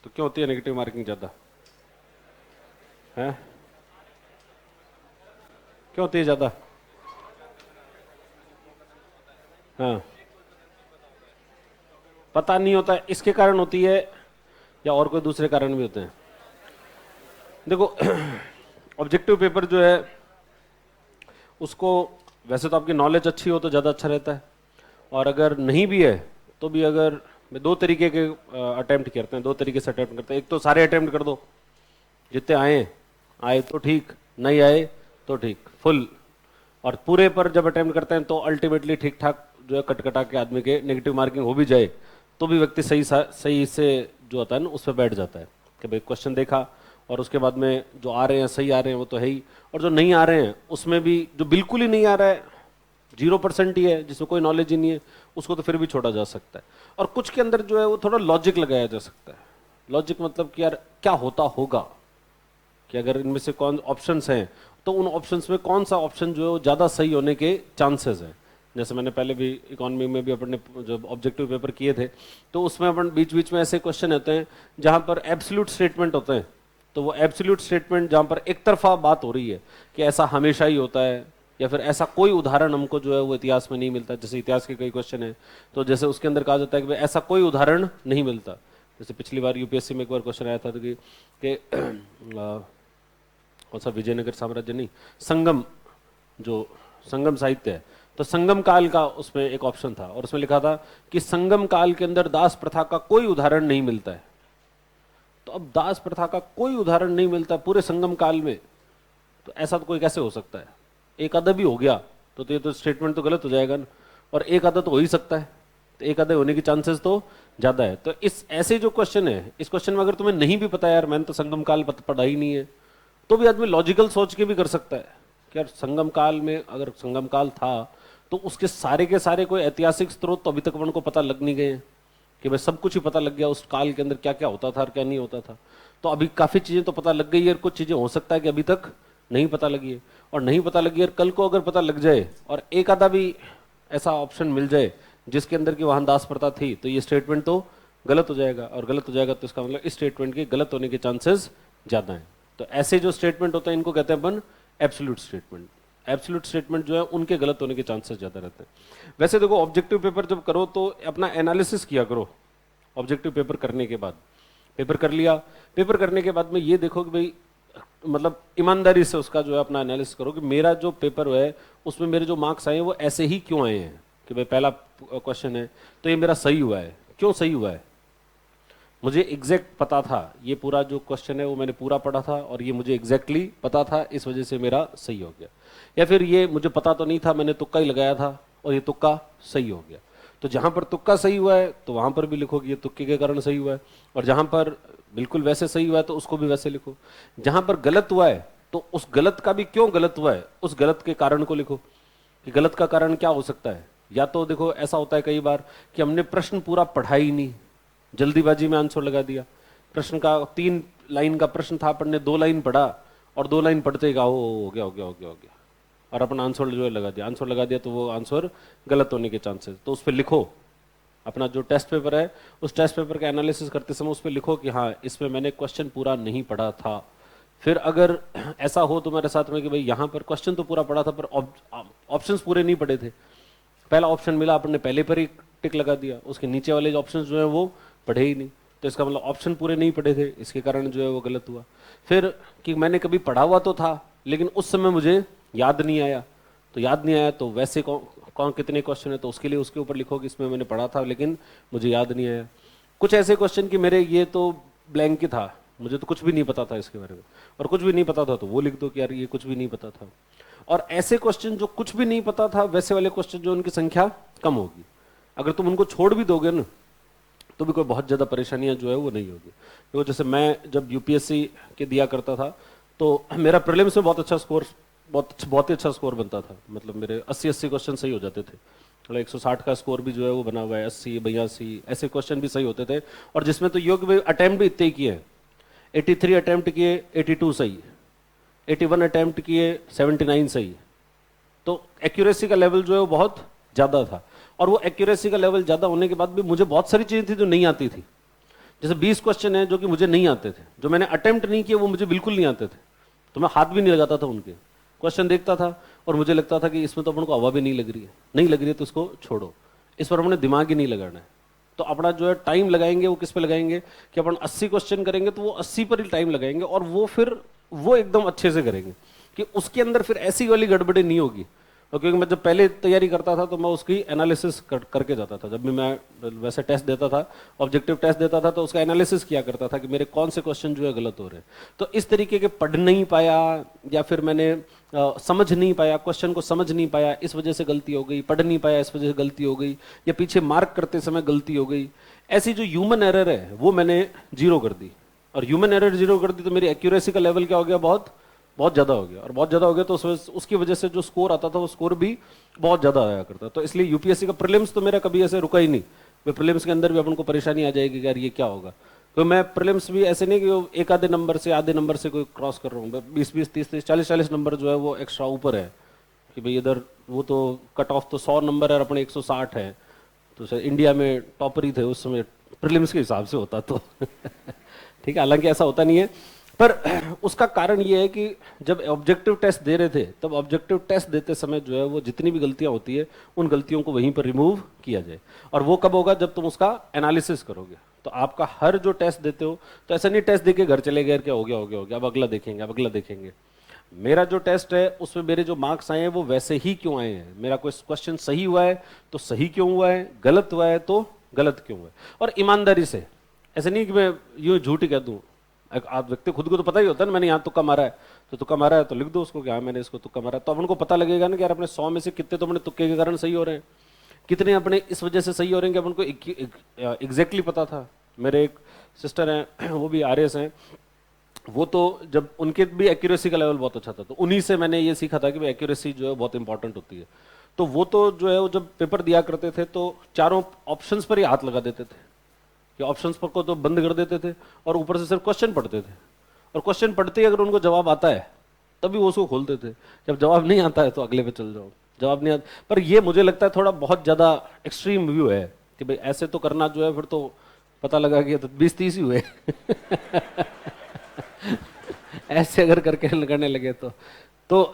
तो क्यों होती है नेगेटिव मार्किंग ज़्यादा है? क्यों होती है ज़्यादा? हाँ, पता नहीं होता है, इसके कारण होती है या और कोई दूसरे कारण भी होते हैं? देखो, ऑब्जेक्टिव पेपर जो है उसको, वैसे तो आपकी नॉलेज अच्छी हो तो ज़्यादा अच्छा रहता है, और अगर नहीं भी है तो भी, अगर दो तरीके के अटेम्प्ट करते हैं, दो तरीके से अटेम्प्ट करते हैं। एक तो सारे अटेम्प्ट कर दो, जितने आए आए तो ठीक, नहीं आए तो ठीक, फुल। और पूरे पर जब अटेम्प्ट करते हैं तो अल्टीमेटली ठीक ठाक जो है कटकटा के आदमी के नेगेटिव मार्किंग हो भी जाए तो भी व्यक्ति सही से जो होता है ना उस पर बैठ जाता है कि भाई क्वेश्चन देखा और उसके बाद में जो आ रहे हैं सही आ रहे हैं वो तो है ही, और जो नहीं आ रहे हैं उसमें भी जो बिल्कुल ही नहीं आ रहा है 0% ही है, जिसमें कोई नॉलेज ही नहीं है, उसको तो फिर भी छोड़ा जा सकता है। और कुछ के अंदर जो है वो थोड़ा लॉजिक लगाया जा सकता है। लॉजिक मतलब कि यार क्या होता होगा, कि अगर इनमें से कौन ऑप्शंस हैं तो उन ऑप्शंस में कौन सा ऑप्शन जो है वो ज़्यादा सही होने के चांसेस हैं। जैसे मैंने पहले भी इकोनॉमी में भी अपने जब ऑब्जेक्टिव पेपर किए थे तो उसमें अपन बीच बीच में ऐसे क्वेश्चन होते हैं जहाँ पर एब्सोल्यूट स्टेटमेंट होते हैं, तो वो एब्सोल्यूट स्टेटमेंट जहाँ पर एक तरफा बात हो रही है कि ऐसा हमेशा ही होता है, या फिर ऐसा कोई उदाहरण हमको जो है वो इतिहास में नहीं मिलता। जैसे इतिहास के कई क्वेश्चन है तो जैसे उसके अंदर कहा जाता है कि भाई ऐसा कोई उदाहरण नहीं मिलता। जैसे पिछली बार यूपीएससी में एक बार क्वेश्चन आया था कि कौन सा, विजयनगर साम्राज्य नहीं, संगम, जो संगम साहित्य है, तो संगम काल का उसमें एक ऑप्शन था और उसमें लिखा था कि संगम काल के अंदर दास प्रथा का कोई उदाहरण नहीं मिलता है। तो अब दास प्रथा का कोई उदाहरण नहीं मिलता पूरे संगम काल में, तो ऐसा तो कोई कैसे हो सकता है? एक आधा भी हो गया तो ये तो स्टेटमेंट तो गलत हो जाएगा ना, और एक आधा तो हो ही सकता है, तो एक आधे होने की चांसेस तो ज्यादा है। तो इस ऐसे जो क्वेश्चन है, इस क्वेश्चन में अगर तुम्हें नहीं भी पता यार मैंने तो संगम काल पढ़ा ही नहीं है, तो भी आदमी लॉजिकल सोच के भी कर सकता है कि यार संगम काल में अगर संगम काल था तो उसके सारे के सारे कोई ऐतिहासिक स्रोत तो अभी तक उनको पता लग नहीं गए हैं कि भाई सब कुछ ही पता लग गया उस काल के अंदर क्या क्या होता था और क्या नहीं होता था। तो अभी काफी चीजें तो पता लग गई है और कुछ चीजें हो सकता है कि अभी तक नहीं पता लगी है, और नहीं पता लगी है कल को अगर पता लग जाए और एक आधा भी ऐसा ऑप्शन मिल जाए जिसके अंदर की वहां दास प्रथा थी, तो ये स्टेटमेंट तो गलत हो जाएगा, और गलत हो जाएगा तो इसका मतलब इस स्टेटमेंट के गलत होने के चांसेस ज्यादा हैं। तो ऐसे जो स्टेटमेंट होते हैं इनको कहते हैं अपन एब्सोल्यूट स्टेटमेंट। एब्सोल्यूट स्टेटमेंट जो है उनके गलत होने के चांसेस ज्यादा रहते हैं। वैसे देखो, ऑब्जेक्टिव पेपर जब करो तो अपना एनालिसिस किया करो। ऑब्जेक्टिव पेपर करने के बाद, पेपर कर लिया, पेपर करने के बाद में ये देखो कि भाई मतलब ईमानदारी से उसका जो है अपना एनालिसिस करो कि मेरा जो पेपर है उसमें मेरे जो मार्क्स आए हैं वो ऐसे ही क्यों आए हैं। कि भाई पहला क्वेश्चन है तो ये मेरा सही हुआ है, क्यों सही हुआ है? मुझे एग्जैक्ट पता था, ये पूरा जो क्वेश्चन है वो मैंने पूरा पढ़ा था और ये मुझे एग्जैक्टली पता था, इस वजह से मेरा सही हो गया। या फिर ये मुझे पता तो नहीं था, मैंने तुक्का ही लगाया था और ये तुक्का सही हो गया। तो जहां पर तुक्का सही हुआ है तो वहां पर भी लिखो कि ये तुक्के के कारण सही हुआ है, और जहां पर बिल्कुल वैसे सही हुआ है तो उसको भी वैसे लिखो। जहां पर गलत हुआ है तो उस गलत का भी क्यों गलत हुआ है उस गलत के कारण को लिखो कि गलत का कारण क्या हो सकता है। या तो देखो ऐसा होता है कई बार कि हमने प्रश्न पूरा पढ़ा ही नहीं, जल्दीबाजी में आंसर लगा दिया। प्रश्न का 3 लाइन का प्रश्न था, अपन ने 2 लाइन पढ़ा और 2 लाइन पढ़ते ही कहा हो गया हो गया हो गया हो गया, और अपन आंसर जो है लगा दिया, आंसर लगा दिया तो वो आंसर गलत होने के चांसेस। तो उस पर लिखो, अपना जो टेस्ट पेपर है उस टेस्ट पेपर का एनालिसिस करते समय उस पर लिखो कि हाँ इसमें मैंने क्वेश्चन पूरा नहीं पढ़ा था। फिर अगर ऐसा हो तुम्हारे साथ में कि भाई यहाँ पर क्वेश्चन तो पूरा पढ़ा था पर ऑप्शंस पूरे नहीं पढ़े थे, पहला ऑप्शन मिला आपने पहले पर ही टिक लगा दिया, उसके नीचे वाले जो ऑप्शंस जो है वो पढ़े ही नहीं, तो इसका मतलब ऑप्शन पूरे नहीं पढ़े थे, इसके कारण जो है वो गलत हुआ। फिर कि मैंने कभी पढ़ा हुआ तो था लेकिन उस समय मुझे याद नहीं आया, तो याद नहीं आया तो वैसे कौन कितने क्वेश्चन है तो उसके लिए उसके ऊपर लिखो कि इसमें मैंने पढ़ा था लेकिन मुझे याद नहीं आया। कुछ ऐसे क्वेश्चन कि मेरे ये तो ब्लैंक ही था, मुझे तो कुछ भी नहीं पता था इसके बारे में, और कुछ भी नहीं पता था तो वो लिख दो कि यार ये कुछ भी नहीं पता था। और ऐसे क्वेश्चन जो कुछ भी नहीं पता था वैसे वाले क्वेश्चन जो उनकी संख्या कम होगी, अगर तुम उनको छोड़ भी दोगे ना तो भी कोई बहुत ज्यादा परेशानियां जो है वो नहीं होगी। तो जैसे मैं जब यूपीएससी के दिया करता था तो मेरा प्रीलिम्स में बहुत अच्छा स्कोर, बहुत ही अच्छा स्कोर बनता था, मतलब मेरे 80 क्वेश्चन सही हो जाते थे, मतलब 160 का स्कोर भी जो है वो बना हुआ है, 80 82 ऐसे क्वेश्चन भी सही होते थे। और जिसमें तो योग अटेम्प्ट भी इतने ही किए, 83 अटेम्प्ट किए 82 सही, 81 अटेम्प्ट किए 79 सही, तो एक्यूरेसी का लेवल जो है वो बहुत ज्यादा था। और वो एक्यूरेसी का लेवल ज्यादा होने के बाद भी मुझे बहुत सारी चीजें थी जो नहीं आती थी, जैसे 20 क्वेश्चन है जो कि मुझे नहीं आते थे, जो मैंने अटेम्प्ट नहीं किए वो मुझे बिल्कुल नहीं आते थे, तो मैं हाथ भी नहीं लगाता था उनके, क्वेश्चन देखता था और मुझे लगता था कि इसमें तो अपन को हवा भी नहीं लग रही है, नहीं लग रही है तो उसको छोड़ो, इस पर हमने दिमाग ही नहीं लगाना है। तो अपना जो है टाइम लगाएंगे वो किस पे लगाएंगे कि अपन 80 क्वेश्चन करेंगे तो वो 80 पर ही टाइम लगाएंगे, और वो फिर वो एकदम अच्छे से करेंगे कि उसके अंदर फिर ऐसी वाली गड़बड़ी नहीं होगी। और क्योंकि मैं जब पहले तैयारी करता था तो मैं उसकी एनालिसिस करके जाता था, जब भी मैं वैसे टेस्ट देता था, ऑब्जेक्टिव टेस्ट देता था, तो उसका एनालिसिस किया करता था कि मेरे कौन से क्वेश्चन जो है गलत हो रहे हैं। तो इस तरीके के पढ़ नहीं पाया या फिर मैंने समझ नहीं पाया, क्वेश्चन को समझ नहीं पाया, इस वजह से गलती हो गई, पढ़ नहीं पाया इस वजह से गलती हो गई, या पीछे मार्क करते समय गलती हो गई, ऐसी जो ह्यूमन एरर है वो मैंने जीरो कर दी। और ह्यूमन एरर जीरो कर दी तो मेरी एक्यूरेसी का लेवल क्या हो गया, बहुत बहुत ज़्यादा हो गया, और बहुत ज़्यादा हो गया तो उसकी वजह से जो स्कोर आता था वो स्कोर भी बहुत ज़्यादा आया करता। तो इसलिए यूपीएससी का प्रीलिम्स तो मेरा कभी ऐसे रुका ही नहीं, मैं प्रीलिम्स के अंदर भी अपन को परेशानी आ जाएगी कि यार ये क्या होगा। तो मैं प्रीलिम्स भी ऐसे नहीं कि एक आधे नंबर से आधे नंबर से कोई क्रॉस कर रहा हूँ, 20-20, 30-30, 40-40 नंबर जो है वो एक्स्ट्रा ऊपर है कि भाई इधर वो तो कट ऑफ तो 100 नंबर है और अपने 160 है, तो सर इंडिया में टॉपर ही थे उस समय प्रीलिम्स के हिसाब से होता तो ठीक है, हालांकि ऐसा होता नहीं है, पर उसका कारण ये है कि जब ऑब्जेक्टिव टेस्ट दे रहे थे तब ऑब्जेक्टिव टेस्ट देते समय जो है वो जितनी भी गलतियां होती है उन गलतियों को वहीं पर रिमूव किया जाए। और वो कब होगा, जब तुम उसका एनालिसिस करोगे। तो आपका हर जो टेस्ट देते हो तो ऐसा नहीं टेस्ट देके घर चले गए, क्या हो गया हो गया हो गया, अब अगला देखेंगे, अब अगला देखेंगे। मेरा जो टेस्ट है उसमें मेरे जो मार्क्स आए हैं वो वैसे ही क्यों आए हैं, मेरा कोई क्वेश्चन सही हुआ है तो सही क्यों हुआ है, गलत हुआ है तो गलत क्यों हुआ है। और ईमानदारी से, ऐसे नहीं कि मैं यूं झूठ ही कह दूं, आप व्यक्ति खुद को तो पता ही होता है ना, मैंने यहाँ तुक्का मारा है तो तुक्का मारा है तो लिख दो उसको कि हाँ मैंने इसको तुक्का मारा है, तो अपन को पता लगेगा ना कि यार अपने 100 में से कितने तो अपने तुक्के के कारण सही हो रहे हैं, कितने अपने इस वजह से सही हो रहे हैं कि अपन को एग्जैक्टली पता था। मेरे एक सिस्टर हैं वो भी आरएस हैं, वो तो जब उनके भी एक्यूरेसी का लेवल बहुत अच्छा था तो उन्हीं से मैंने ये सीखा था कि भाई एक्यूरेसी जो है बहुत इंपॉर्टेंट होती है। तो वो तो जो है वो जब पेपर दिया करते थे तो चारों ऑप्शंस पर ही हाथ लगा देते थे कि ऑप्शंस पर को तो बंद कर देते थे और ऊपर से सिर्फ क्वेश्चन पढ़ते थे, और क्वेश्चन पढ़ते ही अगर उनको जवाब आता है तभी वो उसको खोलते थे, जब जवाब नहीं आता है तो अगले पे चल जाओ, जवाब नहीं आता। पर ये मुझे लगता है थोड़ा बहुत ज़्यादा एक्सट्रीम व्यू है कि भाई ऐसे तो करना जो है फिर तो पता लगा कि तो 20-30 ही हुए ऐसे अगर करके करने लगे तो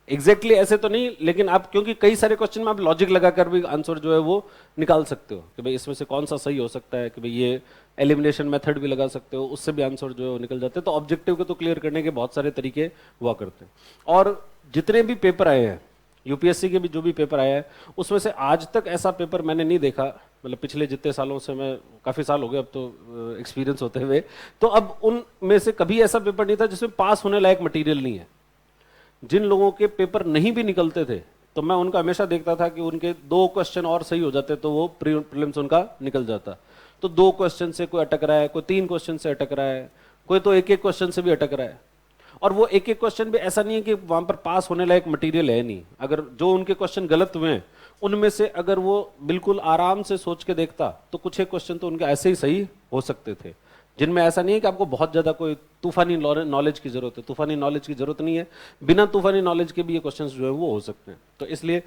एग्जैक्टली ऐसे तो नहीं, लेकिन आप क्योंकि कई सारे क्वेश्चन में आप लॉजिक लगाकर भी आंसर जो है वो निकाल सकते हो कि भाई इसमें से कौन सा सही हो सकता है, कि भाई ये एलिमिनेशन मेथड भी लगा सकते हो, उससे भी आंसर जो है वो निकल जाते हैं। तो ऑब्जेक्टिव को तो क्लियर करने के बहुत सारे तरीके हुआ करते हैं। और जितने भी पेपर आए हैं यूपीएससी के भी जो भी पेपर आया है उसमें से आज तक ऐसा पेपर मैंने नहीं देखा, मतलब पिछले जितने सालों से, मैं काफ़ी साल हो गए अब तो एक्सपीरियंस होते हुए, तो अब उनमें से कभी ऐसा पेपर नहीं था जिसमें पास होने लायक मटीरियल नहीं है। जिन लोगों के पेपर नहीं भी निकलते थे तो मैं उनका हमेशा देखता था कि उनके 2 क्वेश्चन और सही हो जाते तो वो प्रीलिम्स उनका निकल जाता। तो 2 क्वेश्चन से कोई अटक रहा है, कोई 3 क्वेश्चन से अटक रहा है, कोई तो एक क्वेश्चन से भी अटक रहा है। और वो एक क्वेश्चन भी ऐसा नहीं है कि वहां पर पास होने लायक मटेरियल है नहीं, अगर जो उनके क्वेश्चन गलत हुए हैं उनमें से अगर वो बिल्कुल आराम से सोच के देखता तो कुछ एक क्वेश्चन तो उनके ऐसे ही सही हो सकते थे, जिनमें ऐसा नहीं है कि आपको बहुत ज्यादा कोई तूफानी नॉलेज की जरूरत है। तूफानी नॉलेज की जरूरत नहीं है, बिना तूफानी नॉलेज के भी ये क्वेश्चंस जो है वो हो सकते हैं। तो इसलिए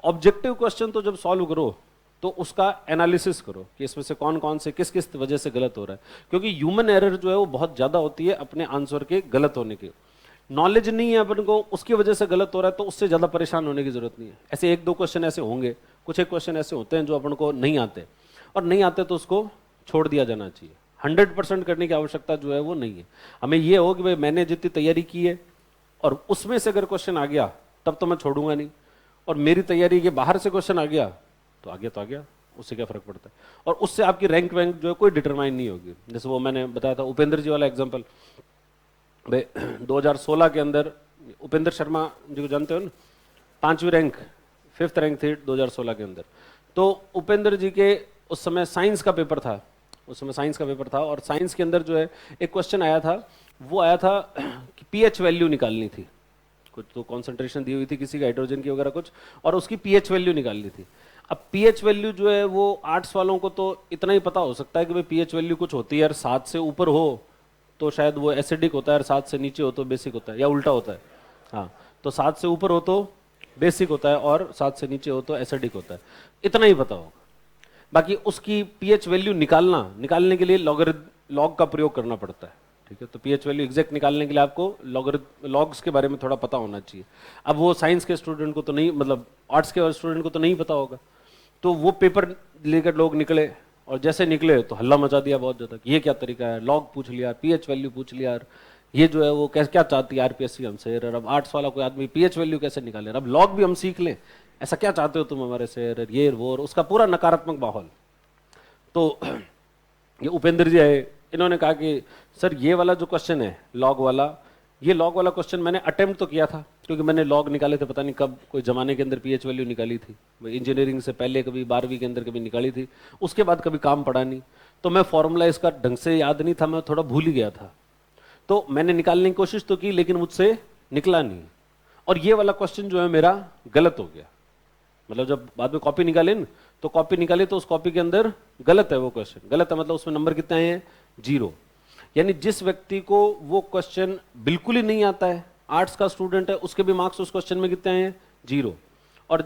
ऑब्जेक्टिव क्वेश्चन तो जब सॉल्व करो तो उसका एनालिसिस करो कि इसमें से कौन कौन से किस किस वजह से गलत हो रहा है, क्योंकि ह्यूमन एरर जो है वो बहुत ज्यादा होती है अपने आंसर के गलत होने की। नॉलेज नहीं है अपन को, उसकी वजह से गलत हो रहा है तो उससे ज्यादा परेशान होने की जरूरत नहीं है। ऐसे 1-2 क्वेश्चन ऐसे होंगे, कुछ एक क्वेश्चन ऐसे होते हैं जो अपन को नहीं आते, और नहीं आते तो उसको छोड़ दिया जाना चाहिए। 100% करने की आवश्यकता जो है वो नहीं है। हमें ये हो कि भाई मैंने जितनी तैयारी की है और उसमें से अगर क्वेश्चन आ गया तब तो मैं छोड़ूंगा नहीं, और मेरी तैयारी के बाहर से क्वेश्चन आ गया तो आ गया, उससे क्या फर्क पड़ता है। और उससे आपकी रैंक वैंक जो है कोई डिटरमाइन नहीं होगी। जैसे वो मैंने बताया था उपेंद्र जी वाला एग्जाम्पल, भाई 2016 के अंदर उपेंद्र शर्मा जी को जानते हो ना, 5वीं रैंक 5th रैंक थी 2016 के अंदर। तो उपेंद्र जी के उस समय साइंस का पेपर था, और साइंस के अंदर जो है एक क्वेश्चन आया था, वो आया था कि पीएच वैल्यू निकालनी थी, कुछ तो कॉन्सेंट्रेशन दी हुई थी किसी हाइड्रोजन की वगैरह कुछ, और उसकी पीएच वैल्यू निकालनी थी। अब पीएच वैल्यू जो है वो आर्ट्स वालों को तो इतना ही पता हो सकता है कि भाई पीएच वैल्यू कुछ होती है, और 7 से ऊपर हो तो शायद वो एसिडिक होता है, और 7 से नीचे हो तो बेसिक होता है, या उल्टा होता है। हाँ, तो 7 से ऊपर हो तो बेसिक होता है और 7 से नीचे हो तो एसिडिक होता है, इतना ही पता होगा। बाकी उसकी पीएच वैल्यू निकालने के लिए लॉग का प्रयोग करना पड़ता है, ठीक है। तो पीएच वैल्यू एग्जैक्ट निकालने के लिए आपको लॉग्स के बारे में थोड़ा पता होना चाहिए। अब वो साइंस के स्टूडेंट को तो नहीं, मतलब आर्ट्स के स्टूडेंट को तो नहीं पता होगा। तो वो पेपर लेकर लोग निकले, और जैसे निकले तो हल्ला मचा दिया बहुत ज़्यादा, ये क्या तरीका है, लॉग पूछ लिया, पीएच वैल्यू पूछ लिया, ये जो है वो क्या चाहती है आरपीएससी हमसे, अब आर्ट्स वाला कोई आदमी पीएच वैल्यू कैसे निकाले, अब लॉग भी हम सीख लें, ऐसा क्या चाहते हो तुम हमारे से, ये वो, उसका पूरा नकारात्मक माहौल। तो ये उपेंद्र जी आए, इन्होंने कहा कि सर ये वाला जो क्वेश्चन है लॉग वाला, ये लॉग वाला क्वेश्चन मैंने अटेम्प्ट तो किया था, क्योंकि मैंने लॉग निकाले थे, पता नहीं कब कोई जमाने के अंदर पीएच वैल्यू निकाली थी, इंजीनियरिंग से पहले कभी 12वीं के अंदर कभी निकाली थी, उसके बाद कभी काम पड़ा नहीं, तो मैं फॉर्मूला इसका ढंग से याद नहीं था, मैं थोड़ा भूल ही गया था। तो मैंने निकालने की कोशिश तो की, लेकिन मुझसे निकला नहीं, और ये वाला क्वेश्चन जो है मेरा गलत हो गया। मतलब जब बाद में कॉपी निकाले न, तो कॉपी निकाली तो उस कॉपी के अंदर गलत है, वो क्वेश्चन गलत है, मतलब उसमें नंबर कितने आए हैं, 0। यानी जिस व्यक्ति को वो क्वेश्चन बिल्कुल ही नहीं आता है, आर्ट्स का स्टूडेंट है, उसके भी मार्क्स उस क्वेश्चन में कितने आए हैं, 0। और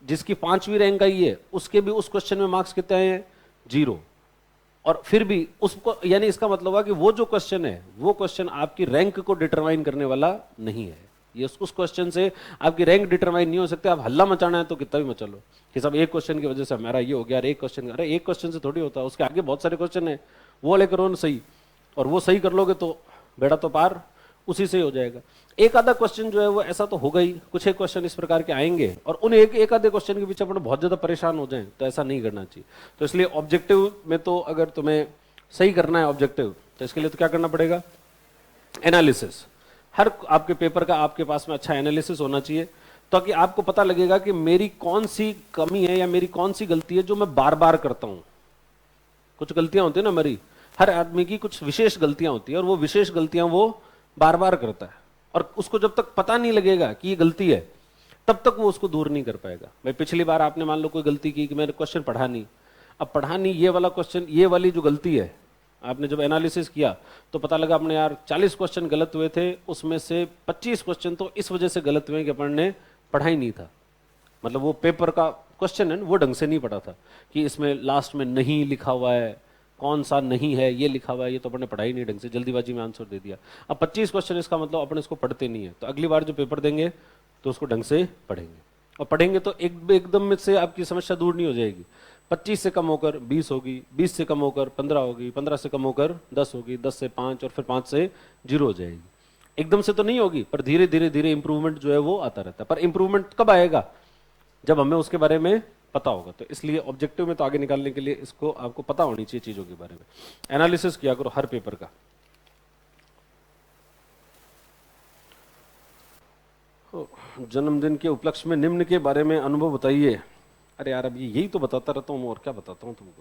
जिसकी 5वीं रैंक आई है, उसके भी उस क्वेश्चन में मार्क्स कितने आए हैं, 0। और फिर भी उसको, यानी इसका मतलब है कि वो जो क्वेश्चन है, वो क्वेश्चन आपकी रैंक को डिटरमाइन करने वाला नहीं है। ये उस क्वेश्चन से आपकी रैंक डिटरमाइन नहीं हो सकती। आप हल्ला मचाना है तो कितना भी मचा लो कि सब एक क्वेश्चन की वजह से हमारा ये हो गया, एक क्वेश्चन, अरे एक क्वेश्चन से थोड़ी होता है, उसके आगे बहुत सारे क्वेश्चन है, वो लेकर करो ना सही, और वो सही कर लोगे तो बेड़ा तो पार उसी से ही हो जाएगा। एक आधा क्वेश्चन जो है वो ऐसा तो होगा ही, कुछ एक क्वेश्चन इस प्रकार के आएंगे, और उन एक आधे क्वेश्चन के पीछे अपन बहुत ज्यादा परेशान हो जाएं, तो ऐसा नहीं करना चाहिए। तो इसलिए ऑब्जेक्टिव में तो अगर तुम्हें सही करना है ऑब्जेक्टिव, तो इसके लिए तो क्या करना पड़ेगा, एनालिसिस। हर आपके पेपर का आपके पास में अच्छा एनालिसिस होना चाहिए, ताकि आपको पता लगेगा कि मेरी कौन सी कमी है या मेरी कौन सी गलती है जो मैं बार बार करता हूं। कुछ गलतियां होती है ना हमारी, हर आदमी की कुछ विशेष गलतियां होती है, और वो विशेष गलतियां वो बार बार करता है, और उसको जब तक पता नहीं लगेगा कि ये गलती है, तब तक वो उसको दूर नहीं कर पाएगा। भाई पिछली बार आपने मान लो कोई गलती की कि मैंने क्वेश्चन पढ़ा नहीं, अब पढ़ा नहीं, ये वाला क्वेश्चन, ये वाली जो गलती है, आपने जब एनालिसिस किया तो पता लगा अपने यार 40 क्वेश्चन गलत हुए थे, उसमें से 25 क्वेश्चन तो इस वजह से गलत हुए कि अपन ने पढ़ा ही नहीं था। मतलब वो पेपर का क्वेश्चन है वो ढंग से नहीं पढ़ा था, कि इसमें लास्ट में नहीं लिखा हुआ है, कौन सा नहीं है ये लिखा हुआ है, ये तो अपन ने पढ़ा ही नहीं ढंग से, जल्दीबाजी में आंसर दे दिया। अब 25 क्वेश्चन, इसका मतलब अपन इसको पढ़ते नहीं है, तो अगली बार जो पेपर देंगे तो उसको ढंग से पढ़ेंगे, और पढ़ेंगे तो एकदम में से आपकी समस्या दूर नहीं हो जाएगी। 25 से कम होकर 20 होगी, 20 से कम होकर 15 होगी, 15 से कम होकर 10 होगी, 10 से 5, और फिर 5 से 0 हो जाएगी। एकदम से तो नहीं होगी, पर धीरे धीरे धीरे इंप्रूवमेंट जो है वो आता रहता है। पर इंप्रूवमेंट कब आएगा, जब हमें उसके बारे में पता होगा। तो इसलिए ऑब्जेक्टिव में तो आगे निकालने के लिए इसको आपको पता होनी चाहिए चीजों के बारे में। एनालिसिस किया करो हर पेपर का। जन्मदिन के उपलक्ष्य में निम्न के बारे में अनुभव बताइए। अरे यार अब यही तो बताता रहता हूँ, और क्या बताता हूँ तुमको।